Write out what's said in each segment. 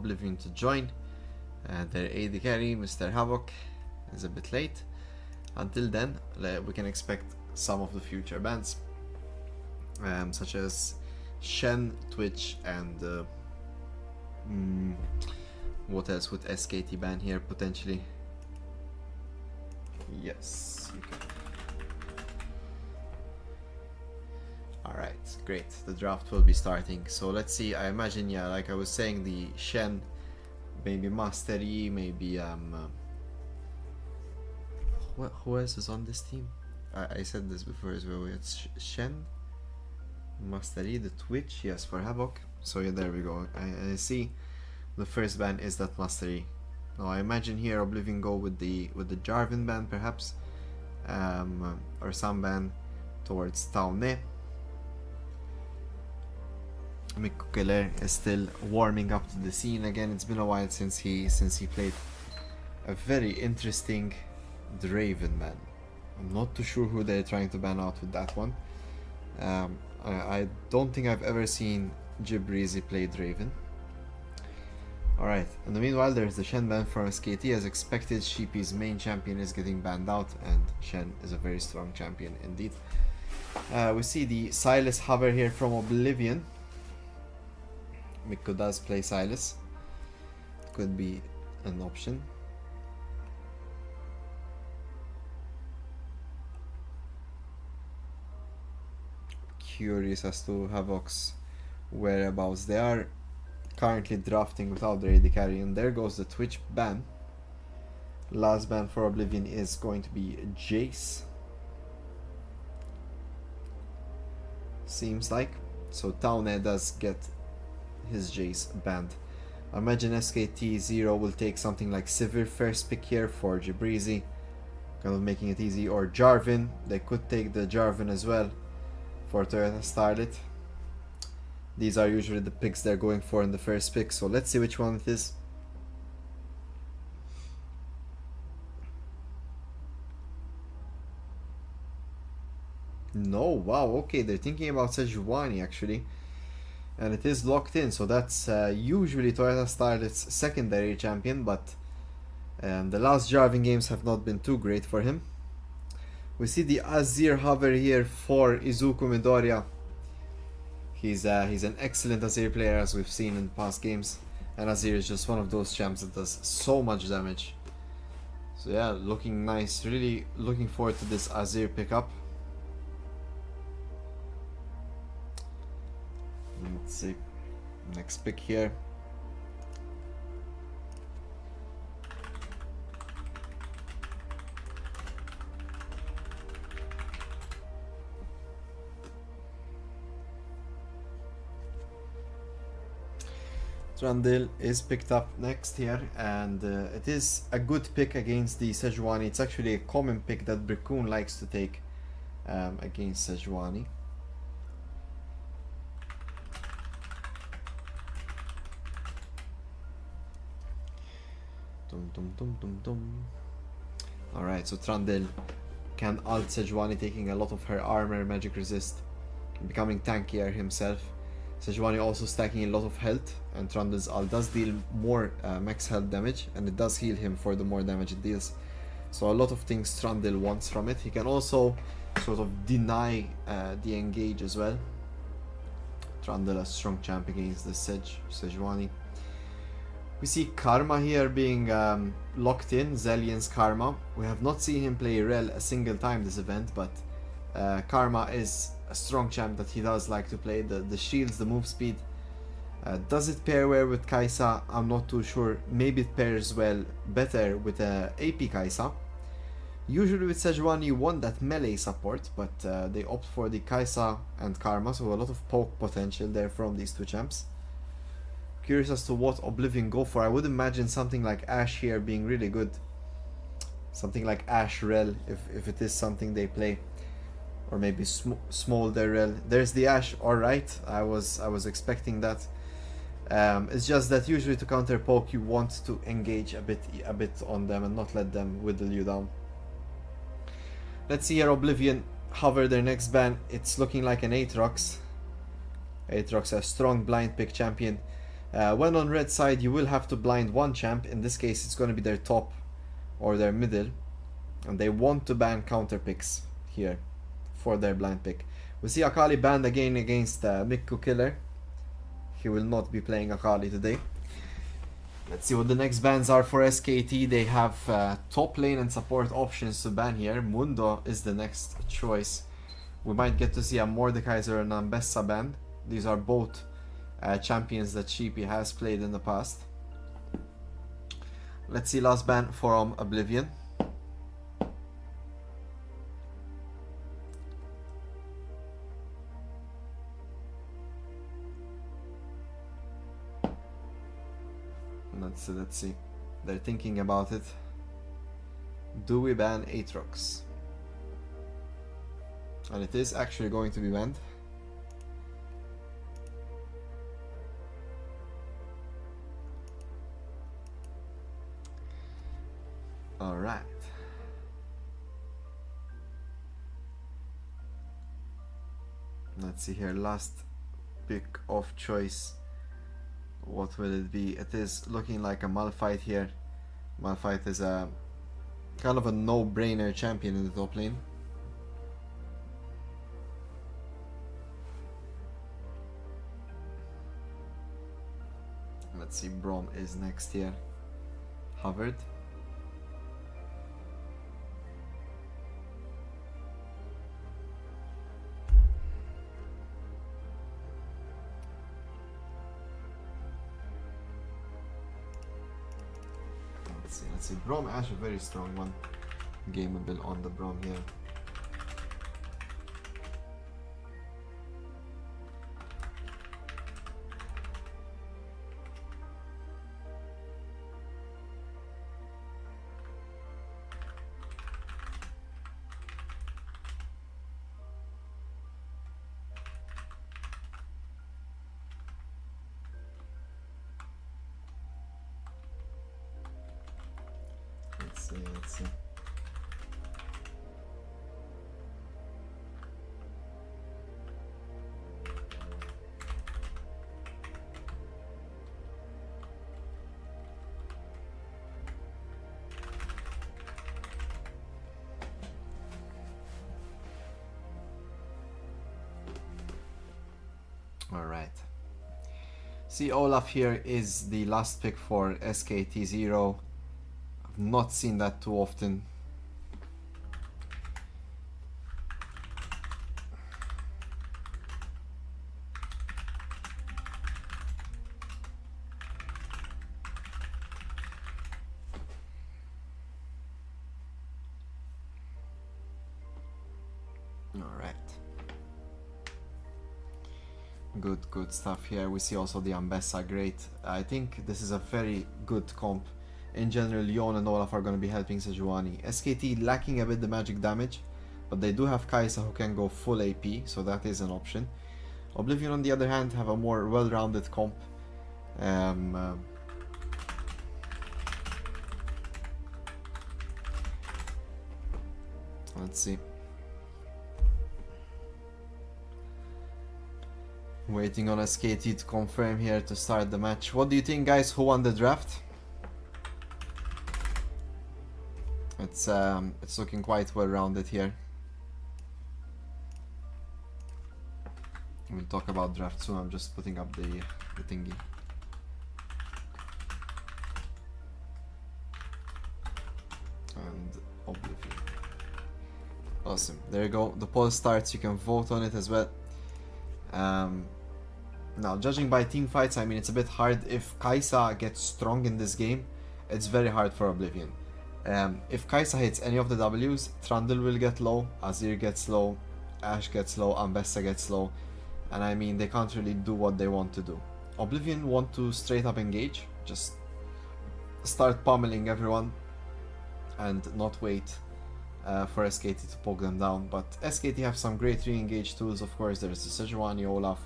Oblivion to join. Their AD carry, Mr. Havoc, is a bit late. Until then, we can expect some of the future bans, such as Shen, Twitch, and what else would SKT ban here potentially? Yes, you can. Alright, great. The draft will be starting. So let's see. I imagine, yeah, like I was saying, the Shen, maybe Master Yi, maybe who else is on this team? I said this before as well. It's Shen, Master Yi, the Twitch, yes, for Havoc. So yeah, there we go. I see. The first ban is that Master Yi. Now I imagine here Oblivion go with the Jarvan ban perhaps, or some ban towards Taune. Mikko Keller is still warming up to the scene again. It's been a while since he played a very interesting Draven ban. I'm not too sure who they're trying to ban out with that one. I don't think I've ever seen Jibrizi play Draven. Alright, in the meanwhile there's the Shen ban from SKT. As expected, Sheepy's main champion is getting banned out, and Shen is a very strong champion indeed. We see the Silas hover here from Oblivion. Mikko does play Silas. Could be an option. Curious as to Havoc's whereabouts. They are currently drafting without their AD carry, and there goes the Twitch ban. Last ban for Oblivion is going to be Jace. Seems like. So Taune does get his Jace banned. I imagine SKT0 will take something like Sivir first pick here for Jibrizi, kind of making it easy, or Jarvan. They could take the Jarvan as well for Toyota Starlet. These are usually the picks they're going for in the first pick, so let's see which one it is. No, wow, okay, they're thinking about Sejuani actually. And it is locked in, so that's usually Toyota Starlet's secondary champion, but the last Jarvan games have not been too great for him. We see the Azir hover here for Izuku Midoriya. He's an excellent Azir player, as we've seen in past games, and Azir is just one of those champs that does so much damage. So yeah, looking nice. Really looking forward to this Azir pickup. Let's see, next pick here. Trundle is picked up next here, and it is a good pick against the Sejuani. It's actually a common pick that Brickun likes to take against Sejuani. Alright, so Trundle can ult Sejuani, taking a lot of her armor, magic resist, becoming tankier himself. Sejuani also stacking a lot of health, and Trundle's ult does deal more max health damage, and it does heal him for the more damage it deals. So a lot of things Trundle wants from it. He can also sort of deny the engage as well. Trundle a strong champ against the Sejuani. We see Karma here being locked in, Zellion's Karma. We have not seen him play Rel a single time this event, but Karma is a strong champ that he does like to play. The shields, the move speed. Does it pair well with Kai'Sa? I'm not too sure. Maybe it pairs well better with AP Kai'Sa. Usually with Sejuani you want that melee support, but they opt for the Kai'Sa and Karma, so a lot of poke potential there from these two champs. Curious as to what Oblivion go for. I would imagine something like Ashe here being really good. Something like Ashe Rel, if it is something they play. Or maybe Smolder Rel. There's the Ashe, alright. I was expecting that. It's just that usually to counter poke you want to engage a bit on them and not let them whittle you down. Let's see here, Oblivion hover their next ban. It's looking like an Aatrox. Aatrox, a strong blind pick champion. When on red side, you will have to blind one champ. In this case, it's going to be their top or their middle. And they want to ban counter picks here for their blind pick. We see Akali banned again against Miku Killer. He will not be playing Akali today. Let's see what the next bans are for SKT. They have top lane and support options to ban here. Mundo is the next choice. We might get to see a Mordekaiser and Ambessa ban. These are both champions that Sheepy has played in the past. Let's see last ban from Oblivion. Let's see. They're thinking about it. Do we ban Aatrox? And it is actually going to be banned. Alright. Let's see here. Last pick of choice. What will it be? It is looking like a Malphite here. Malphite is a kind of a no-brainer champion in the top lane. Let's see, Braum is next here. Hovered. Let's see, Braum Ash, a very strong one. Gameable on the Braum here. Let's see. All right. See, Olaf here is the last pick for SKT0. I've not seen that too often. Alright. Good stuff here. We see also the Ambessa, great. I think this is a very good comp. In general, Yon and Olaf are going to be helping Sejuani. SKT lacking a bit the magic damage, but they do have Kai'Sa who can go full AP, so that is an option. Oblivion, on the other hand, have a more well-rounded comp. Let's see. Waiting on SKT to confirm here to start the match. What do you think, guys? Who won the draft? It's looking quite well rounded here. We'll talk about draft soon. I'm just putting up the thingy. And Oblivion. Awesome. There you go. The poll starts. You can vote on it as well. Now, judging by team fights, I mean, it's a bit hard. If Kai'Sa gets strong in this game, it's very hard for Oblivion. If Kai'Sa hits any of the W's, Trundle will get low, Azir gets low, Ashe gets low, Ambessa gets low, and I mean, they can't really do what they want to do. Oblivion want to straight up engage, just start pummeling everyone and not wait for SKT to poke them down. But SKT have some great re-engage tools, of course. There's the Sejuani, Olaf,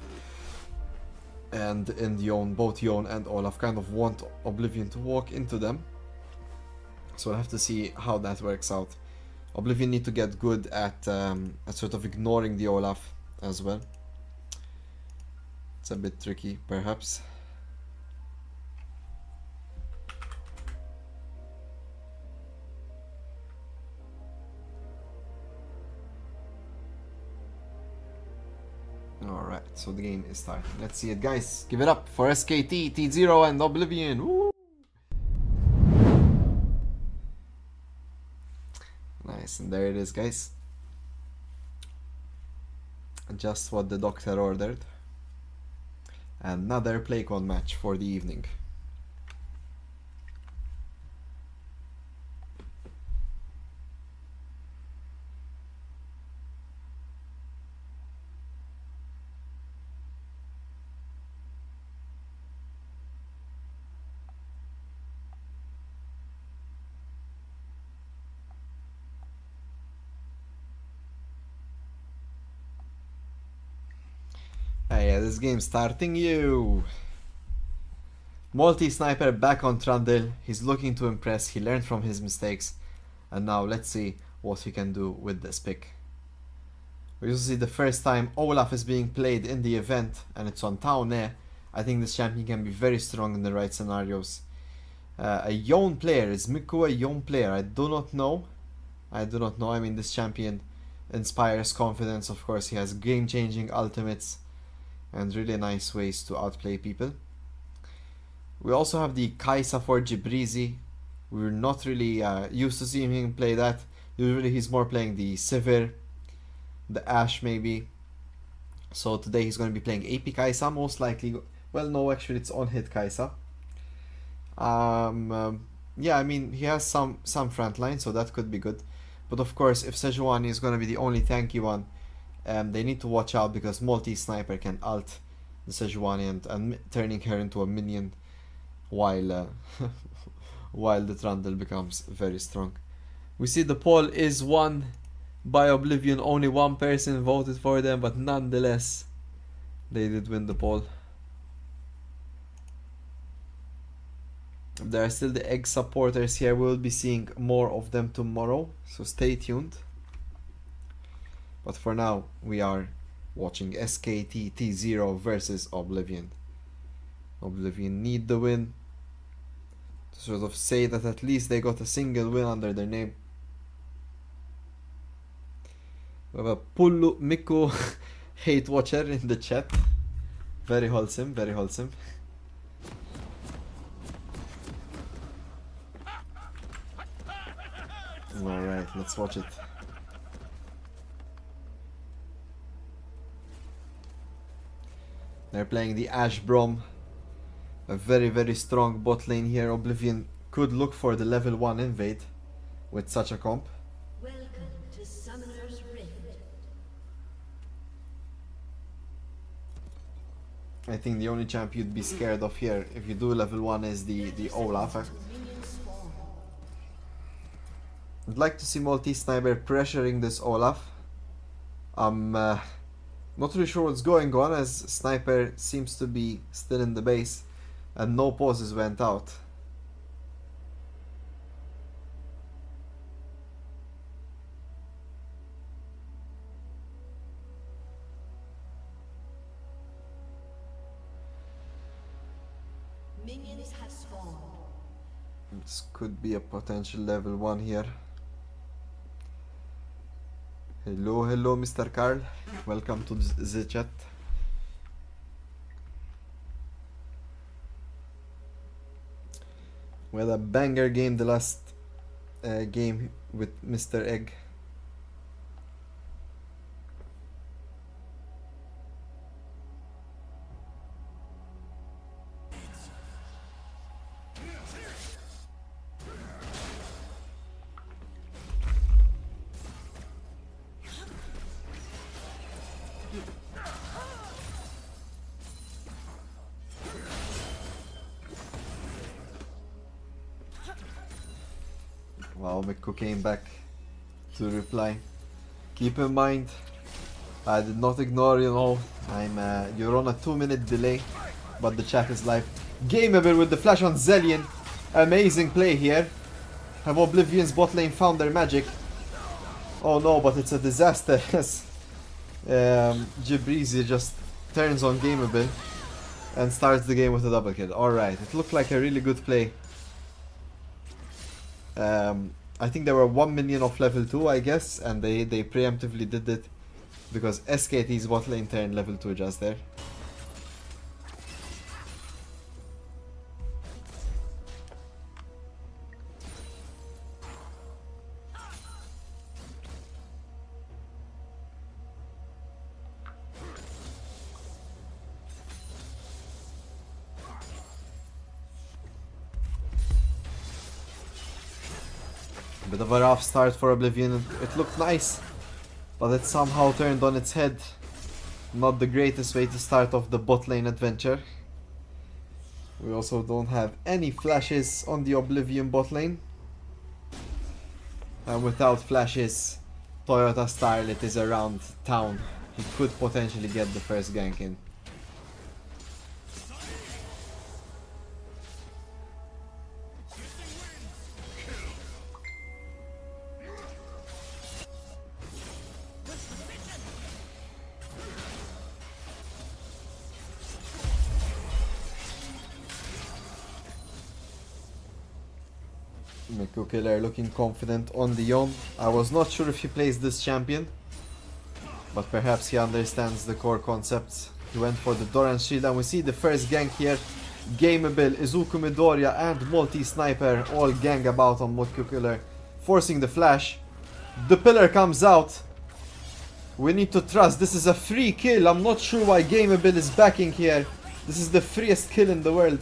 and Yon, both Yon and Olaf kind of want Oblivion to walk into them. So we'll have to see how that works out. Oblivion need to get good at sort of ignoring the Olaf as well. It's a bit tricky, perhaps. So the game is starting. Let's see it, guys. Give it up for SKTT0 and Oblivion. Woo! Nice, and there it is, guys. Just what the doctor ordered. Another PLAYCON match for the evening. Yeah, this game's starting you. Multi-sniper back on Trundle. He's looking to impress. He learned from his mistakes. And now let's see what he can do with this pick. We also see the first time Olaf is being played in the event, and it's on Town Air. I think this champion can be very strong in the right scenarios. A Yone player. Is Miku a Yone player? I do not know. I mean, this champion inspires confidence. Of course, he has game-changing ultimates and really nice ways to outplay people. We also have the Kaisa for Gibrizi. We're not really used to seeing him play that. Usually he's more playing the Sivir, the Ashe maybe. So today he's going to be playing AP Kaisa most likely. Well, no, actually it's on hit Kaisa. Yeah, I mean, he has some frontline, so that could be good. But of course, if Sejuani is going to be the only tanky one, they need to watch out because multi-sniper can ult the Sejuani and turning her into a minion while while the Trundle becomes very strong. We see the poll is won by Oblivion. Only one person voted for them, but nonetheless they did win the poll. There are still the egg supporters here. We'll be seeing more of them tomorrow, so stay tuned. But for now, we are watching SKTT0 versus Oblivion. Oblivion need the win to sort of say that at least they got a single win under their name. We have a Pullu Miku hate watcher in the chat. Very wholesome, very wholesome. Alright, let's watch it. They're playing the Ashe Brom. A very strong bot lane here. Oblivion could look for the level 1 invade with such a comp. Welcome to Summoner's Rift. I think the only champ you'd be scared of here if you do level 1 is the Olaf. I'd like to see multi-sniper pressuring this Olaf. I'm not really sure what's going on, as Sniper seems to be still in the base and no pauses went out. Minions have spawned. This could be a potential level 1 here. Hello Mr. Carl. Welcome to the chat. We had a banger game the last game with Mr. Egg. Wow, Miku came back to reply. Keep in mind, I did not ignore you all. You're on a 2-minute delay, but the chat is live. Gameable with the flash on Zillion. Amazing play here. Have Oblivion's bot lane found their magic? Oh no, but it's a disaster. Gibrizi just turns on Gameable and starts the game with a double kill. Alright, it looked like a really good play. I think they were 1 million of level 2, I guess, and they preemptively did it because SKT's bot lane turned level 2 just there. Bit of a rough start for Oblivion. It looked nice, but it somehow turned on its head. Not the greatest way to start off the bot lane adventure. We also don't have any flashes on the Oblivion bot lane. And without flashes, Toyota Starlet is around town. He could potentially get the first gank in. Miku Killer looking confident on the Yon. I was not sure if he plays this champion, but perhaps he understands the core concepts. He went for the Doran's shield and we see the first gank here. Gameable, Izuku Midoriya and multi-sniper all gang about on Miku Killer, forcing the flash. The pillar comes out. We need to trust. This is a free kill. I'm not sure why Gameable is backing here. This is the freest kill in the world.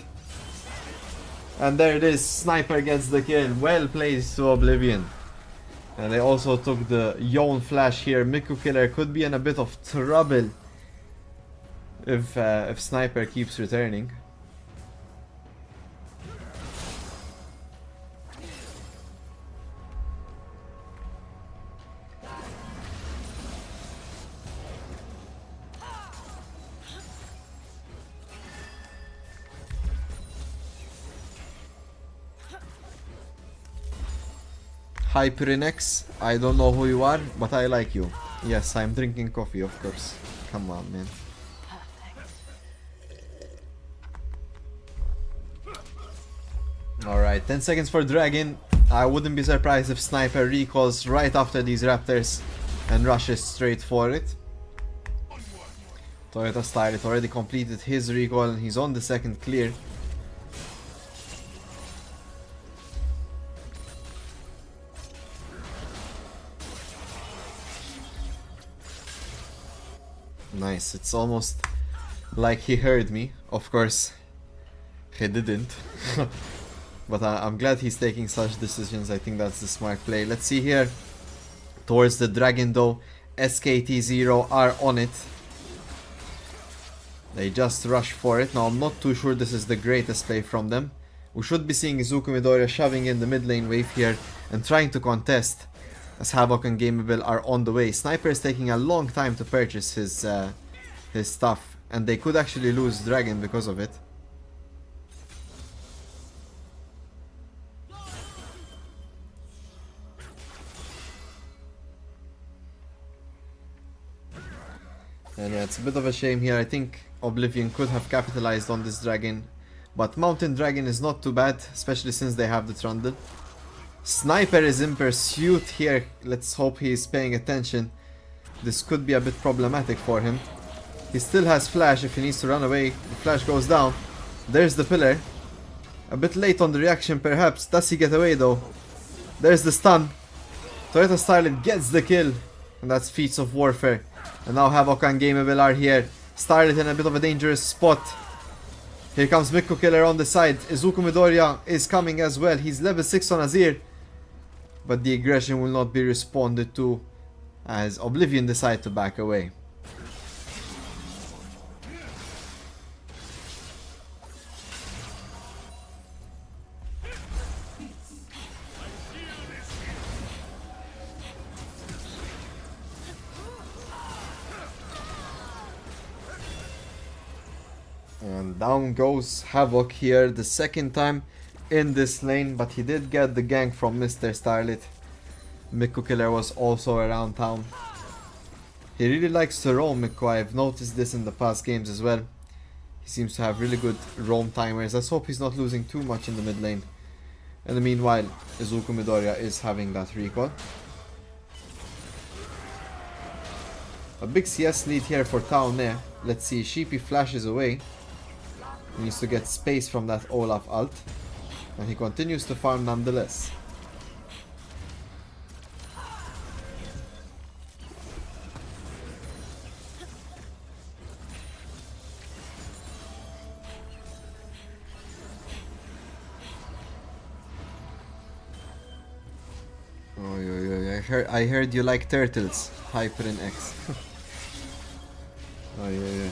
And there it is, Sniper gets the kill. Well played to Oblivion. And they also took the Yon flash here. Miku Killer could be in a bit of trouble if Sniper keeps returning. Hi Pyrenex, I don't know who you are, but I like you. Yes, I'm drinking coffee, of course. Come on, man. Alright, 10 seconds for Dragon. I wouldn't be surprised if Sniper recalls right after these Raptors and rushes straight for it. Toyota Starlet already completed his recall and he's on the second clear. Nice, it's almost like he heard me. Of course, he didn't. But I'm glad he's taking such decisions. I think that's the smart play. Let's see here. Towards the dragon though, SKT0 are on it. They just rush for it. Now I'm not too sure this is the greatest play from them. We should be seeing Izuku Midoriya shoving in the mid lane wave here and trying to contest, as Havoc and Gameable are on the way. Sniper is taking a long time to purchase his stuff, and they could actually lose Dragon because of it. And yeah, it's a bit of a shame here. I think Oblivion could have capitalized on this Dragon, but Mountain Dragon is not too bad, especially since they have the Trundle. Sniper is in pursuit here. Let's hope he is paying attention. This could be a bit problematic for him. He still has flash if he needs to run away. The flash goes down. There's the pillar. A bit late on the reaction perhaps. Does he get away though? There's the stun. Toyota Starlet gets the kill. And that's Feats of Warfare. And now Havoc and Gameable are here. Starlet in a bit of a dangerous spot. Here comes Miku Killer on the side. Izuku Midoriya is coming as well. He's level 6 on Azir. But the aggression will not be responded to as Oblivion decide to back away. And down goes Havoc here the second time in this lane, but he did get the gank from Mr. Starlet. Miku Killer was also around town. He really likes to roam, Miku. I've noticed this in the past games as well. He seems to have really good roam timers. Let's hope he's not losing too much in the mid lane. In the meanwhile, Izuku Midoriya is having that recall. A big CS lead here for Town there. Let's see, Sheepy flashes away. He needs to get space from that Olaf ult. And he continues to farm nonetheless. I heard you like turtles. Hyper in X. Oh yeah.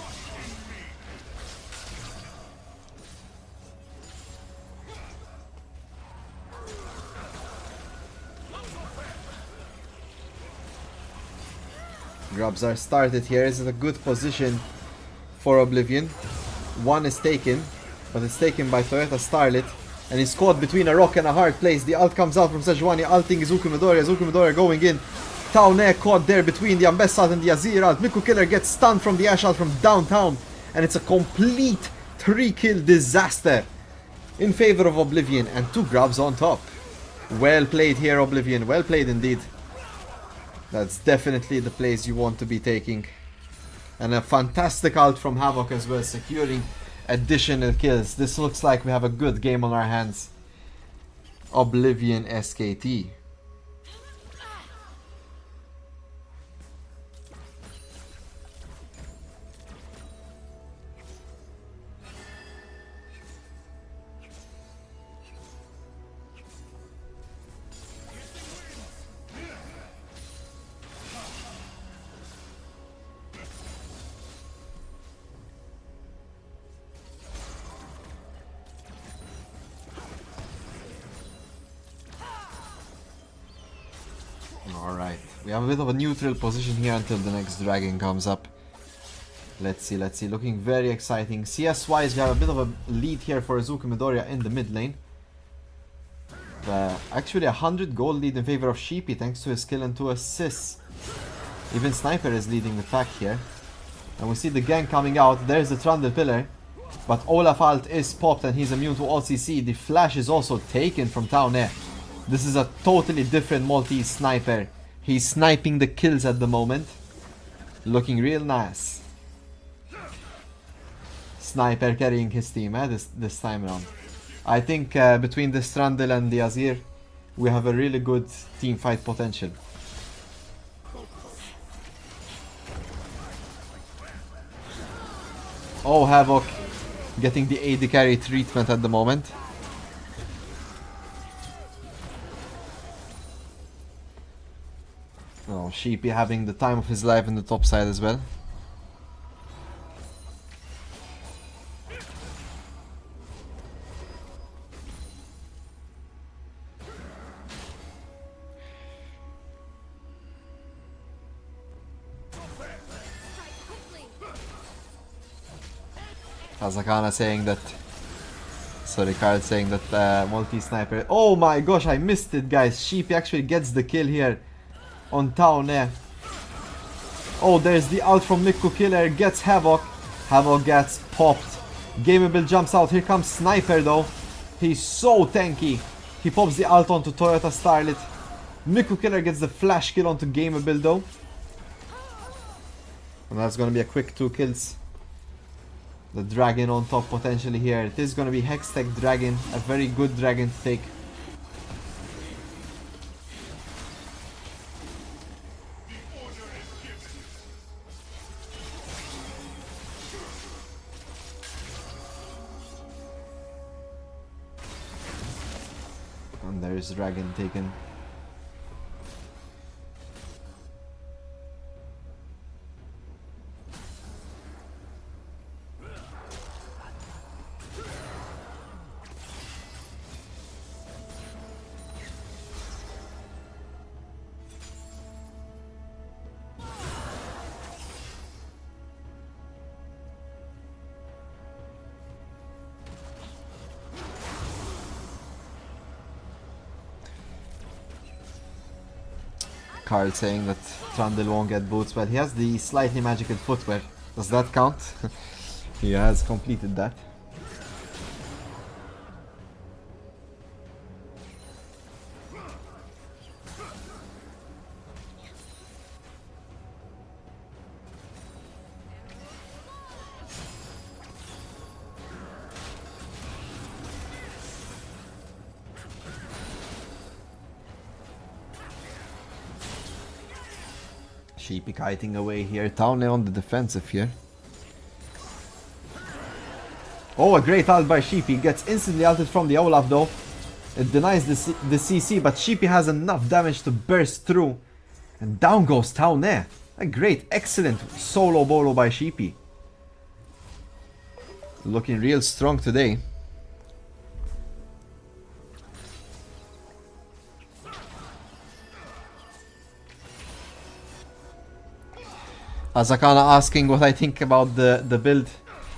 Grubs are started here. Is it a good position for Oblivion? One is taken, but it's taken by Toyota Starlet. And he's caught between a rock and a hard place. The ult comes out from Sejuani, ulting Izuku Midoriya. Izuku Midoriya going in. Taone caught there between the Ambess ult and the Azir ult. Miku Killer gets stunned from the Ashe ult from downtown. And it's a complete 3-kill disaster in favor of Oblivion. And 2 grabs on top. Well played here, Oblivion. Well played indeed. That's definitely the place you want to be taking. And a fantastic ult from Havoc as well, securing additional kills. This looks like we have a good game on our hands. Oblivion SKT. Alright, we have a bit of a neutral position here until the next dragon comes up. Let's see, looking very exciting. CS wise, we have a bit of a lead here for Izuku Midoriya in the mid lane. Actually 100 gold lead in favor of Sheepy thanks to his skill and 2 assists. Even Sniper is leading the pack here. And we see the gang coming out. There's the Trundle pillar. But Olaf ult is popped and he's immune to all CC. The flash is also taken from Town Air. This is a totally different Maltese sniper. He's sniping the kills at the moment. Looking real nice. Sniper carrying his team this time around. I think between the Strandel and the Azir, we have a really good team fight potential. Oh, Havoc getting the AD carry treatment at the moment. Oh, Sheepy having the time of his life in the top side as well. Hazakana saying that... Sorry, Carl saying that multi-sniper... Oh my gosh, I missed it, guys. Sheepy actually gets the kill here on Town Air. Oh, there's the ult from Miku Killer. Gets Havoc. Havoc gets popped. Gameable jumps out. Here comes Sniper though. He's so tanky. He pops the ult onto Toyota Starlet. Miku Killer gets the flash kill onto Gameable though. And that's gonna be a quick 2 kills. The dragon on top potentially here. It is gonna be Hextech Dragon. A very good dragon to take. And there's dragon taken. Carl saying that Trundle won't get boots, but he has the slightly magical footwear. Does that count? He has completed that. Sheepy kiting away here. Town on the defensive here. Oh, a great ult by Sheepy. Gets instantly ulted from the Olaf though. It denies the CC, but Sheepy has enough damage to burst through. And down goes Town. A great, excellent solo bolo by Sheepy. Looking real strong today. Azakana asking what I think about the build.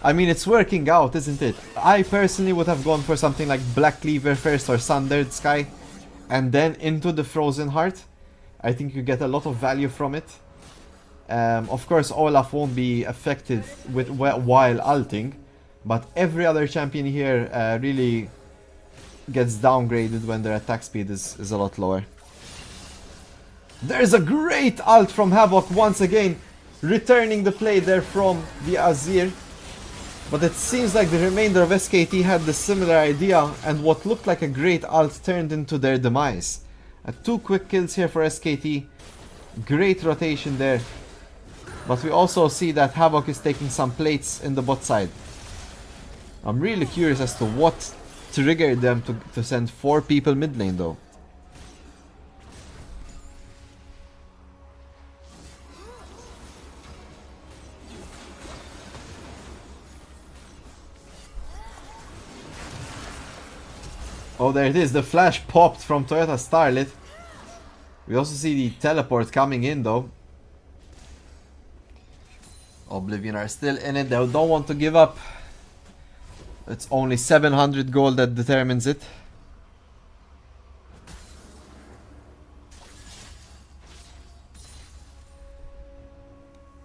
I mean, it's working out, isn't it? I personally would have gone for something like Black Cleaver first or Sundered Sky, and then into the Frozen Heart. I think you get a lot of value from it. Of course, Olaf won't be affected with while ulting, but every other champion here really gets downgraded when their attack speed is a lot lower. There's a great ult from Havoc once again, returning the play there from the Azir. But it seems like the remainder of SKT had the similar idea, and what looked like a great ult turned into their demise. 2 quick kills here for SKT. Great rotation there. But we also see that Havoc is taking some plates in the bot side. I'm really curious as to what triggered them to send 4 people mid lane though. Oh, there it is. The flash popped from Toyota Starlet. We also see the teleport coming in though. Oblivion are still in it. They don't want to give up. It's only 700 gold that determines it.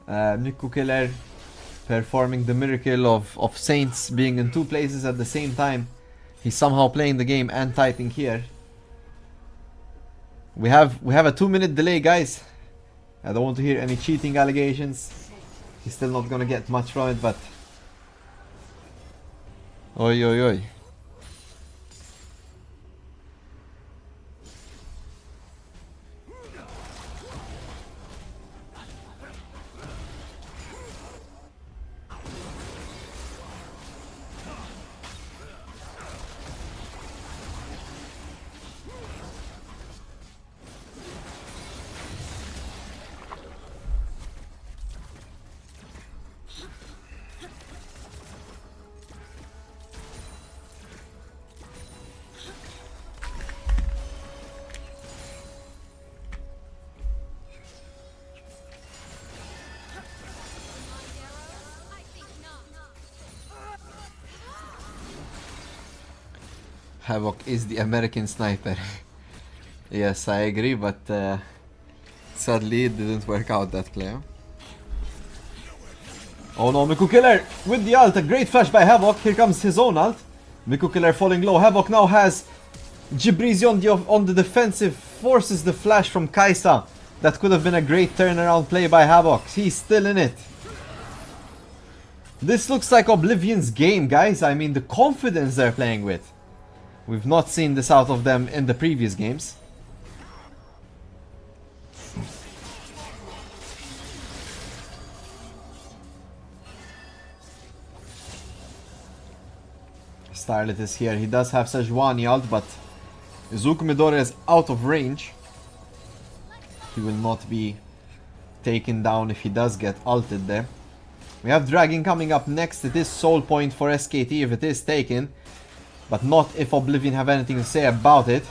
Niku Killer performing the miracle of Saints being in 2 places at the same time. He's somehow playing the game and typing here. We have a 2-minute delay, guys. I don't want to hear any cheating allegations. He's still not gonna get much from it, but oi oi oi. Havoc is the American sniper. Yes, I agree, but sadly it didn't work out that clear. Oh no, Miku Killer with the ult, a great flash by Havoc. Here comes his own ult. Miku Killer falling low. Havoc now has Gibrizi on the defensive, forces the flash from Kai'Sa. That could have been a great turnaround play by Havoc. He's still in it. This looks like Oblivion's game, guys. I mean, the confidence they're playing with. We've not seen this out of them in the previous games. Starlet is here. He does have Sejuani ult, but Izuku Midori is out of range. He will not be taken down if he does get ulted there. We have Dragon coming up next. It is soul point for SKT if it is taken, but not if Oblivion have anything to say about it.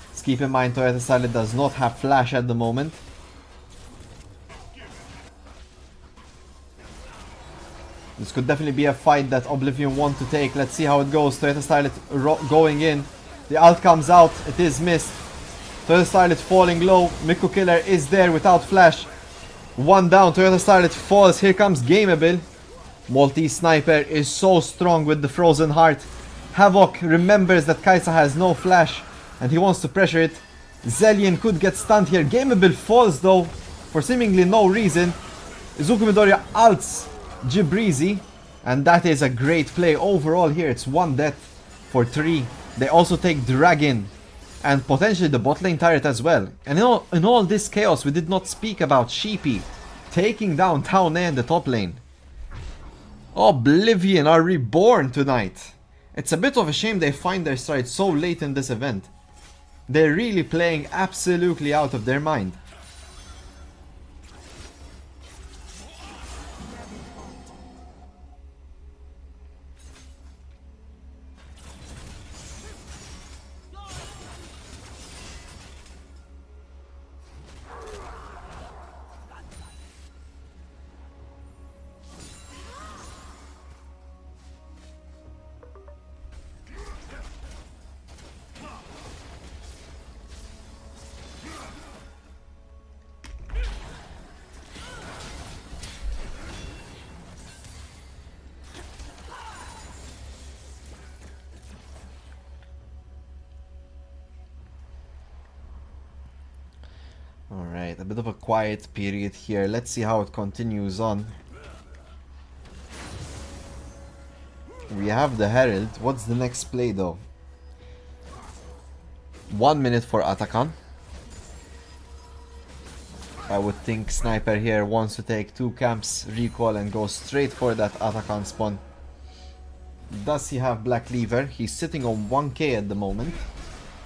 Let's keep in mind Toyota Starlet does not have flash at the moment. This could definitely be a fight that Oblivion want to take. Let's see how it goes. Toyota Starlet going in. The ult comes out. It is missed. Toyota Starlet falling low. Miku Killer is there without flash. One down. Toyota Starlet falls. Here comes Gameable. Maltese Sniper is so strong with the Frozen Heart. Havoc remembers that Kai'Sa has no flash and he wants to pressure it. Zelian could get stunned here. Gameable falls though for seemingly no reason. Izuku Midoriya ults Gibrizi, and that is a great play overall here. It's 1 death for 3. They also take Dragon And potentially the bot lane turret as well. And in all this chaos, we did not speak about Sheepy taking down Town A in the top lane. Oblivion are reborn tonight. It's a bit of a shame they find their stride so late in this event. They're really playing absolutely out of their mind. Alright, a bit of a quiet period here. Let's see how it continues on. We have the Herald. What's the next play though? 1 minute for Atakan. I would think Sniper here wants to take 2 camps, recall and go straight for that Atakan spawn. Does he have Black Cleaver? He's sitting on 1k at the moment.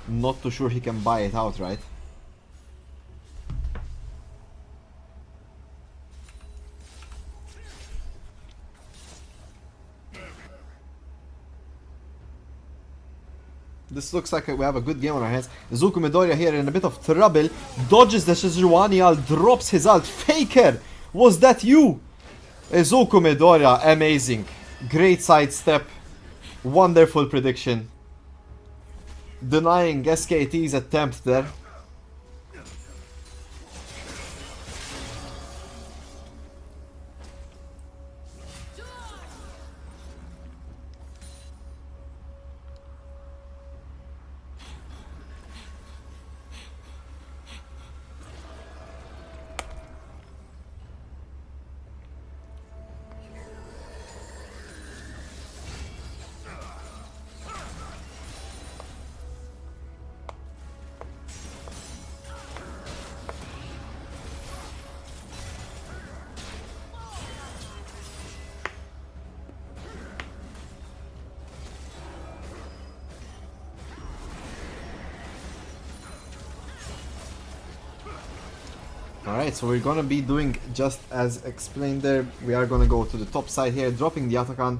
Not too sure he can buy it outright. This looks like we have a good game on our hands. Izuku Midoriya here in a bit of trouble. Dodges the Sejuani ult, drops his ult. Faker! Was that you? Izuku Midoriya, amazing. Great sidestep. Wonderful prediction. Denying SKT's attempt there. Alright, so we're gonna be doing just as explained there. We are gonna go to the top side here, dropping the Atakan.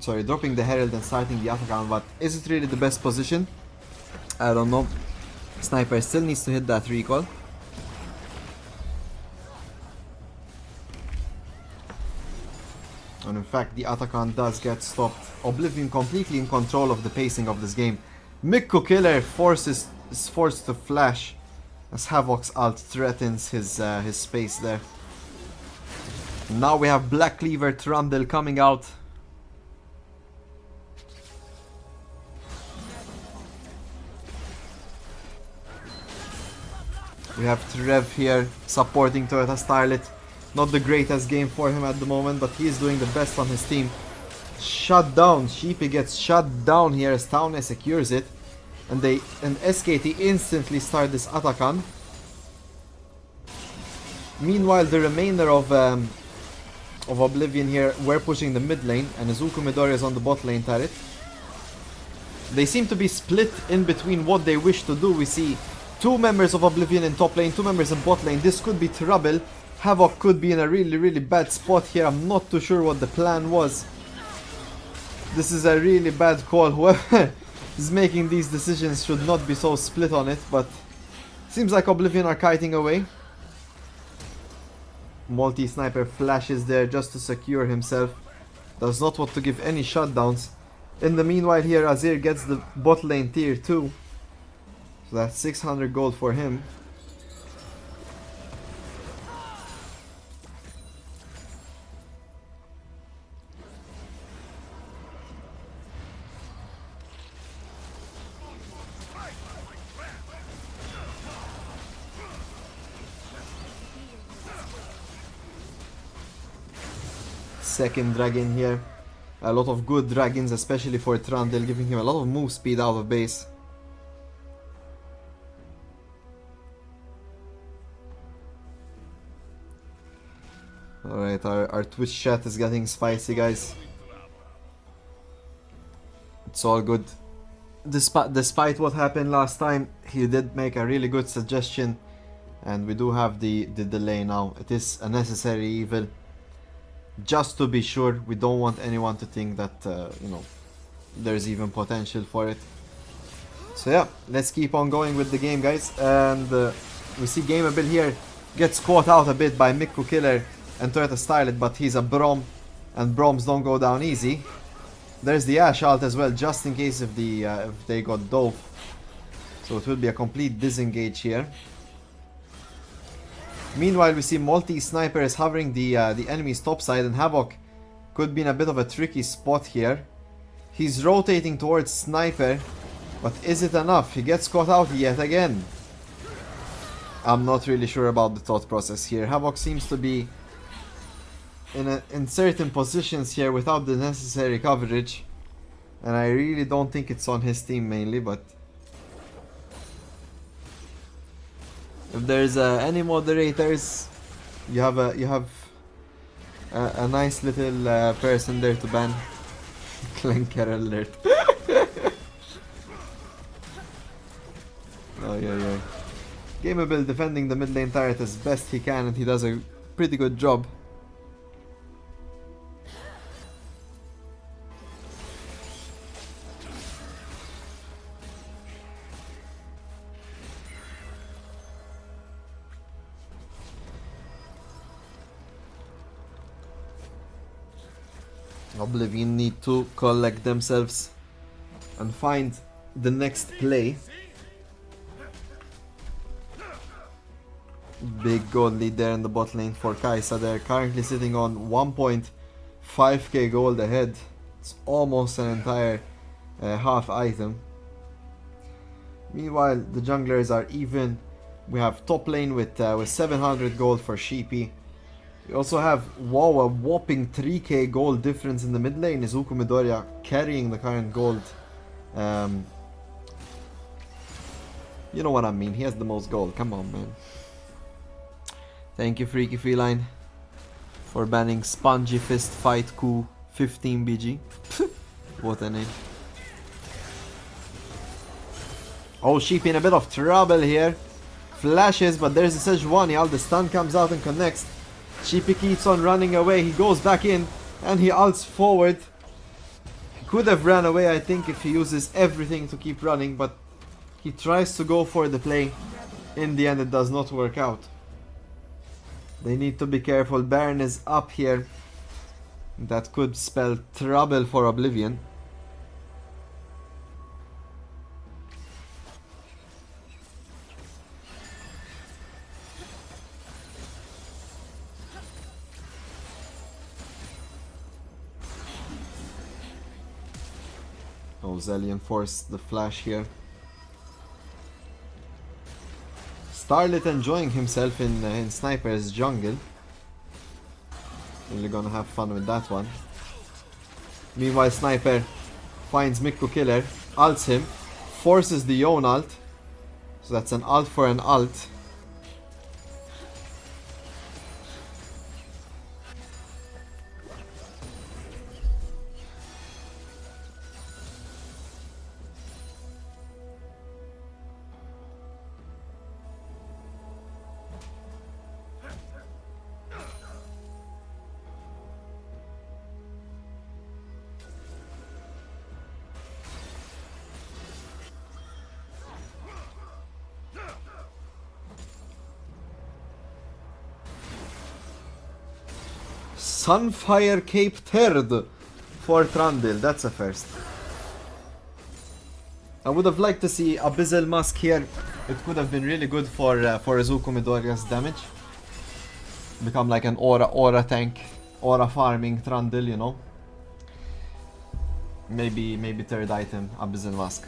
Sorry, dropping the Herald and starting the Atakan, but is it really the best position? I don't know. Sniper still needs to hit that recall. And in fact, the Atakan does get stopped. Oblivion completely in control of the pacing of this game. Mikko Killer is forced to flash as Havok's ult threatens his space there. Now we have Black Cleaver Trundle coming out. We have Trev here supporting Toyota Starlet. Not the greatest game for him at the moment, but he is doing the best on his team. Shut down. Sheepy gets shut down here as Town A secures it. And SKT instantly start this Atakan. Meanwhile, the remainder of Oblivion here were pushing the mid lane, and Izuku Midoriya is on the bot lane turret. They seem to be split in between what they wish to do. We see 2 members of Oblivion in top lane, 2 members in bot lane. This could be trouble. Havok could be in a really bad spot here. I'm not too sure what the plan was. This is a really bad call. Whoever is making these decisions should not be so split on it, but seems like Oblivion are kiting away. Multi-sniper flashes there just to secure himself. Does not want to give any shutdowns. In the meanwhile here, Azir gets the bot lane tier 2. So that's 600 gold for him. Second dragon here. A lot of good dragons, especially for Trundle, giving him a lot of move speed out of base. Alright, our Twitch chat is getting spicy, guys. It's all good. Despite what happened last time, he did make a really good suggestion. And we do have the delay now. It is a necessary evil. Just to be sure, we don't want anyone to think that, you know, there's even potential for it. So yeah, let's keep on going with the game, guys. And we see Gameable here gets caught out a bit by Miku Killer and try to style it, but he's a Brom, and Broms don't go down easy. There's the Ashe ult as well, just in case if they got dove. So it will be a complete disengage here. Meanwhile, we see multi-sniper is hovering the enemy's top side, and Havoc could be in a bit of a tricky spot here. He's rotating towards Sniper, but is it enough? He gets caught out yet again. I'm not really sure about the thought process here. Havoc seems to be in certain positions here without the necessary coverage, and I really don't think it's on his team mainly, but if there's any moderators, you have a nice little person there to ban. Clanker alert. Oh yeah. Gameable defending the mid lane turret as best he can, and he does a pretty good job. Oblivion need to collect themselves and find the next play. Big gold lead there in the bot lane for Kai'Sa. They're currently sitting on 1.5k gold ahead. It's almost an entire half item. Meanwhile, the junglers are even. We have top lane with 700 gold for Sheepy. We also have, wow, a whopping 3k gold difference in the mid lane. Izuku Midoriya carrying the current gold. You know what I mean, he has the most gold, come on man. Thank you Freaky Feline for banning Spongy Fist Fight Coup 15 BG. What a name. Oh, Sheepy in a bit of trouble here. Flashes, but there's a Sejuani. The stun comes out and connects. Sheepy keeps on running away. He goes back in and he ults forward. He could have ran away, I think, if he uses everything to keep running, but he tries to go for the play. In the end, it does not work out. They need to be careful. Baron is up here. That could spell trouble for Oblivion. Oh, Zelian forced the flash here. Starlet enjoying himself in Sniper's jungle. Really gonna have fun with that one. Meanwhile, Sniper finds Miku Killer, ults him, forces the Yone ult. So that's an ult for an ult. Sunfire Cape third for Trundle, that's a first. I would have liked to see Abyssal Musk here. It could have been really good for Izuku Midoriya's damage. Become like an aura tank, aura farming Trundle, you know. Maybe third item, Abyssal Musk.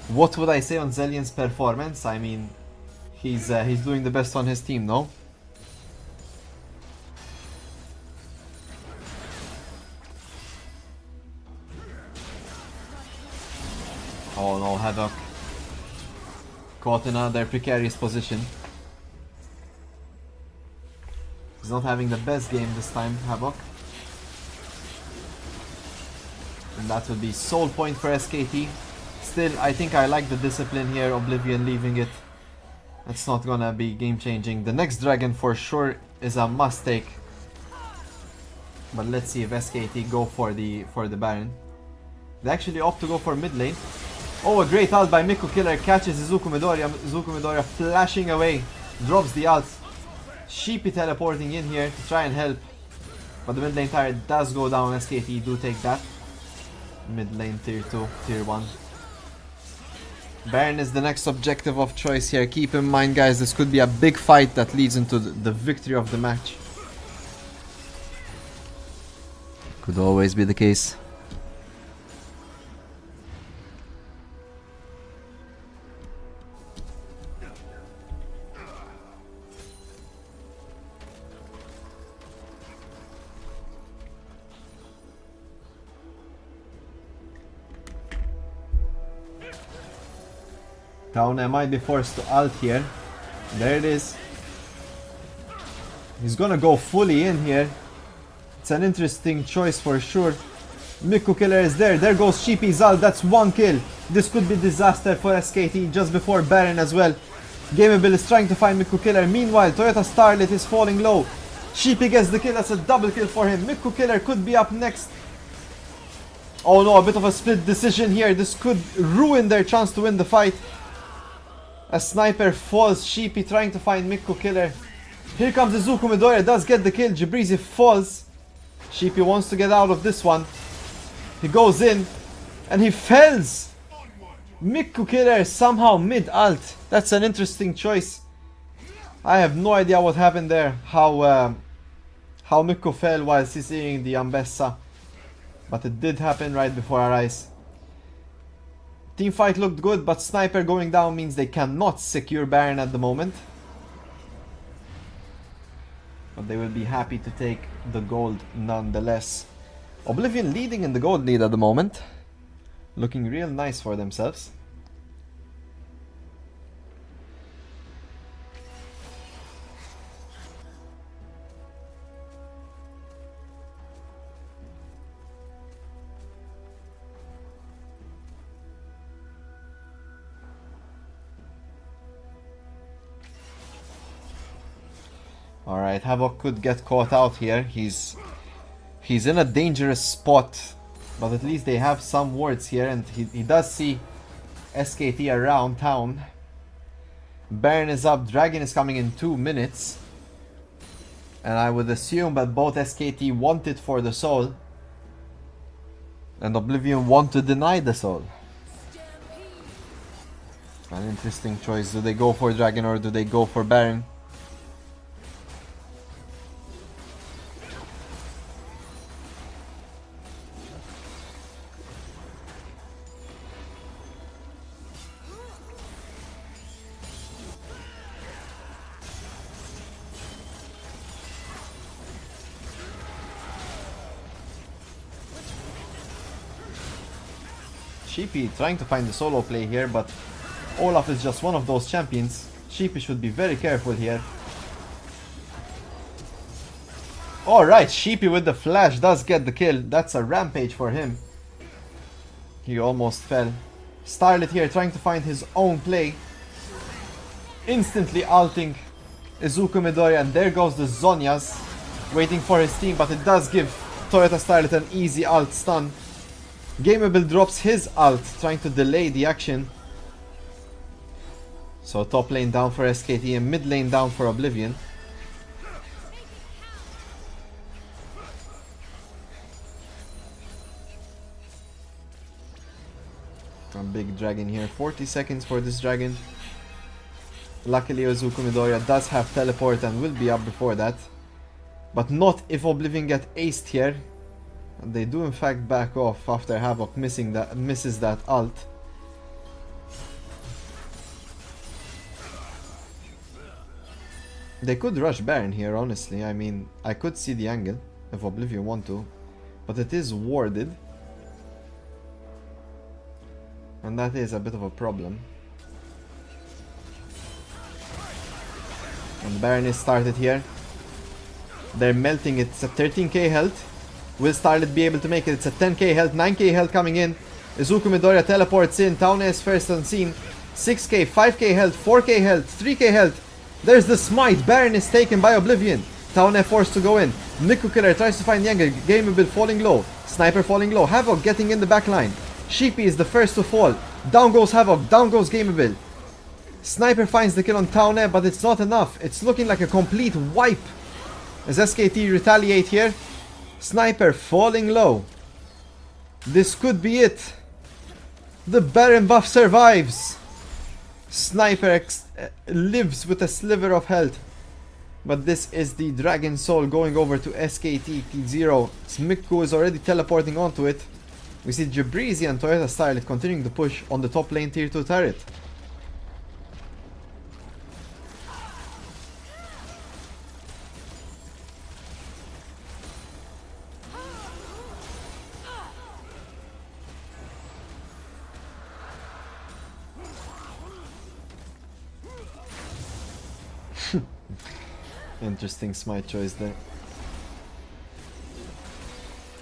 What would I say on Zelian's performance? I mean, he's doing the best on his team, no? Oh no, Havoc caught in another precarious position. He's not having the best game this time, Havoc. And that will be soul point for SKT. Still, I think I like the discipline here, Oblivion leaving it. It's not gonna be game changing. The next dragon for sure is a must take. But let's see if SKT go for the Baron. They actually opt to go for mid lane. Oh, a great ult by Miku Killer, catches Izuku Midoriya. Izuku Midoriya flashing away, drops the ult. Sheepy teleporting in here to try and help. But the mid lane turret does go down, SKT do take that. Mid lane tier 2, tier 1. Baron is the next objective of choice here. Keep in mind guys, this could be a big fight that leads into the victory of the match. Could always be the case. Tauna might be forced to ult here. There it is. He's gonna go fully in here. It's an interesting choice for sure. Miku Killer is there. There goes Sheepy's ult. That's one kill. This could be disaster for SKT just before Baron as well. Gameable is trying to find Miku Killer. Meanwhile, Toyota Starlet is falling low. Sheepy gets the kill. That's a double kill for him. Miku Killer could be up next. Oh no, a bit of a split decision here. This could ruin their chance to win the fight. A sniper falls, Sheepy trying to find Miku Killer. Here comes Izuku Midoriya, does get the kill, Jabrizi falls. Sheepy wants to get out of this one. He goes in, and he fells! Miku Killer somehow mid-ult. That's an interesting choice. I have no idea what happened there. How Miku fell while CCing the Ambessa. But it did happen right before our eyes. Teamfight looked good, but Sniper going down means they cannot secure Baron at the moment. But they will be happy to take the gold nonetheless. Oblivion leading in the gold lead at the moment. Looking real nice for themselves. Alright, Havoc could get caught out here. He's in a dangerous spot. But at least they have some wards here, and he does see SKT around town. Baron is up, Dragon is coming in 2 minutes. And I would assume that both SKT want it for the soul. And Oblivion want to deny the soul. An interesting choice. Do they go for Dragon or do they go for Baron? Sheepy trying to find the solo play here, but Olaf is just one of those champions. Sheepy should be very careful here. Alright, Sheepy with the flash does get the kill. That's a rampage for him. He almost fell. Starlet here trying to find his own play. Instantly ulting Izuku Midoriya, and there goes the Zhonya's waiting for his team, but it does give Toyota Starlet an easy ult stun. Gameable drops his ult, trying to delay the action. So top lane down for SKT and mid lane down for Oblivion. A big dragon here, 40 seconds for this dragon. Luckily Izuku Midoriya does have teleport and will be up before that. But not if Oblivion get aced here. And they do in fact back off after Havoc misses that ult. They could rush Baron here, honestly. I mean, I could see the angle if Oblivion want to. But it is warded. And that is a bit of a problem. And Baron is started here. They're melting it. It's at 13k health. Will Starlet be able to make it? It's at 10k health, 9k health coming in. Izuku Midoriya teleports in. Taune is first on scene. 6k, 5k health, 4k health, 3k health. There's the smite. Baron is taken by Oblivion. Taune forced to go in. Miku Killer tries to find Younger. Gameable falling low. Sniper falling low. Havoc getting in the backline. Sheepy is the first to fall. Down goes Havoc. Down goes Gameable. Sniper finds the kill on Taune, but it's not enough. It's looking like a complete wipe. As SKT retaliate here. Sniper falling low. This could be it. The Baron buff survives. Sniper lives with a sliver of health. But this is the Dragon Soul going over to SKTT0. Miku is already teleporting onto it. We see Jabrizi and Toyota Starlet continuing to push on the top lane tier 2 turret. Interesting smite choice there.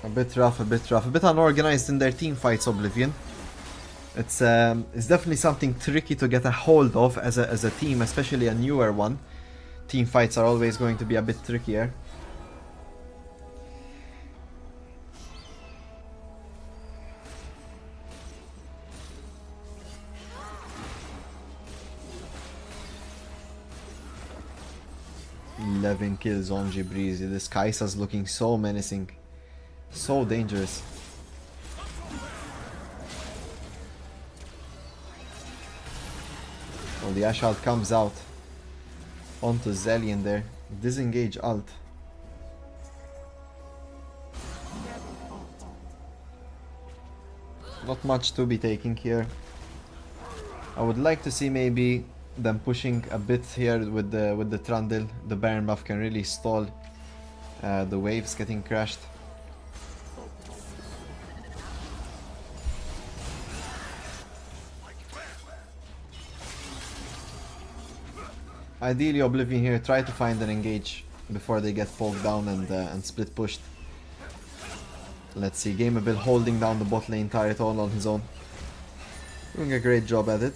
A bit rough, a bit unorganized in their team fights, Oblivion. It's definitely something tricky to get a hold of as a team, especially a newer one. Team fights are always going to be a bit trickier. Eleven kills on Jabrizi. This Kai'Sa's looking so menacing. So dangerous. Well, the Ash ult comes out onto Zelian there. Disengage ult. Not much to be taking here. I would like to see maybe them pushing a bit here with the Trundle. The Baron buff can really stall the waves getting crashed. Ideally, Oblivion here try to find an engage before they get poked down and split pushed. Let's see, Gameable holding down the bot lane turret all on his own. Doing a great job at it.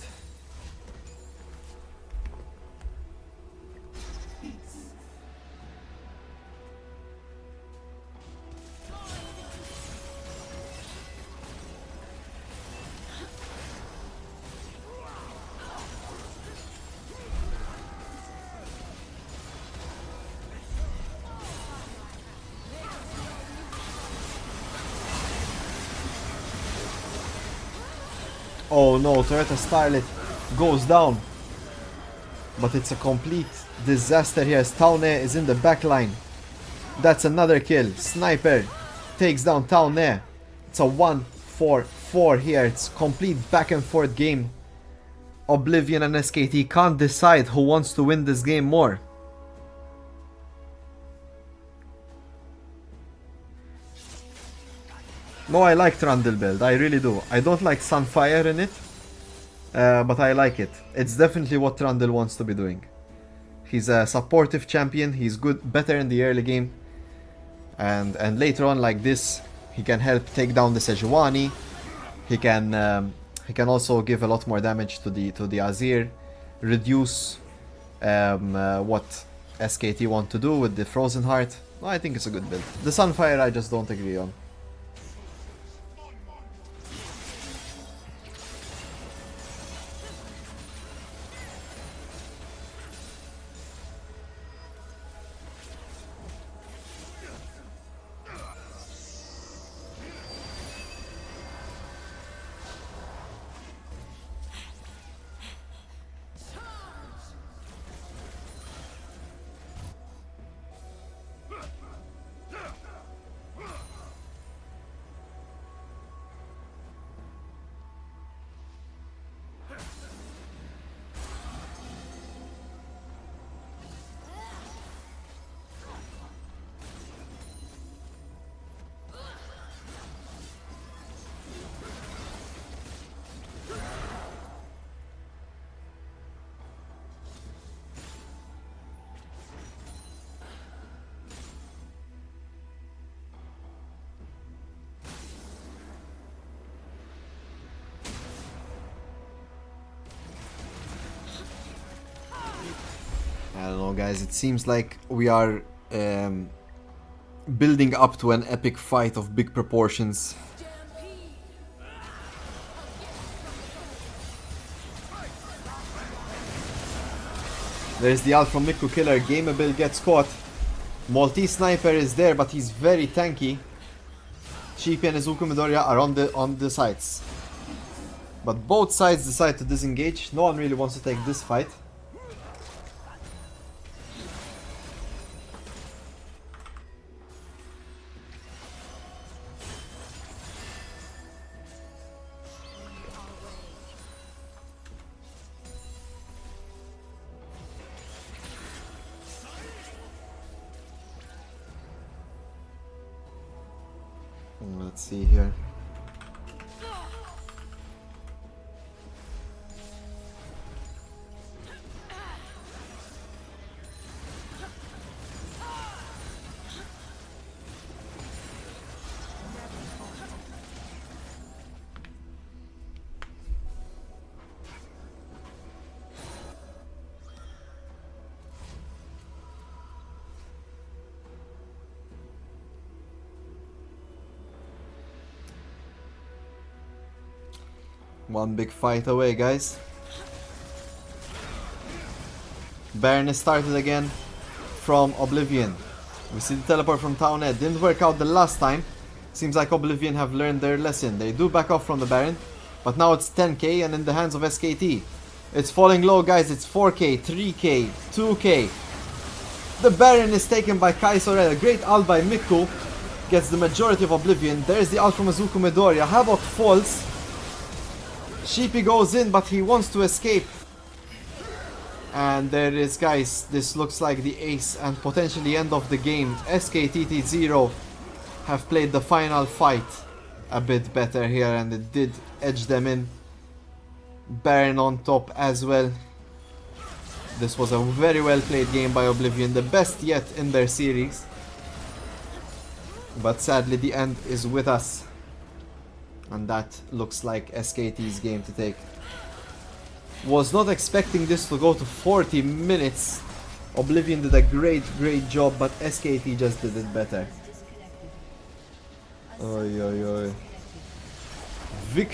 Oh no, Toyota Starlet goes down. But it's a complete disaster here as Taune is in the back line. That's another kill. Sniper takes down Taune. It's a 1-4-4 here. It's complete back and forth game. Oblivion and SKT can't decide who wants to win this game more. No, I like Trundle build, I really do. I don't like Sunfire in it, but I like it. It's definitely what Trundle wants to be doing. He's a supportive champion, he's good, better in the early game. And later on like this, he can help take down the Sejuani. He can also give a lot more damage to the Azir, reduce what SKT want to do with the Frozen Heart. No, I think it's a good build. The Sunfire I just don't agree on. don't know, guys. It seems like we are building up to an epic fight of big proportions. There's the ult from Miku Killer. Gameable gets caught. Maltese Sniper is there, but he's very tanky. Sheepy and Izuku Midoriya are on the sides. But both sides decide to disengage. No one really wants to take this fight. Let's see here. One big fight away, guys. Baron is started again from Oblivion. We see the teleport from Town Ed. Didn't work out the last time. Seems like Oblivion have learned their lesson. They do back off from the Baron, but now it's 10k and in the hands of SKT. It's falling low, guys. It's 4k, 3k, 2k. The Baron is taken by Kai Sorel. A great ult by Miku gets the majority of Oblivion. There's the ult from Izuku Midoriya. Havoc falls. Sheepy goes in, but he wants to escape. And there is, guys, this looks like the ace and potentially end of the game. SKTT0 have played the final fight a bit better here, and it did edge them in. Baron on top as well. This was a very well played game by Oblivion, the best yet in their series. But sadly the end is with us. And that looks like SKT's game to take. Was not expecting this to go to 40 minutes. Oblivion did a great job, but SKT just did it better. Oi, oi, oi.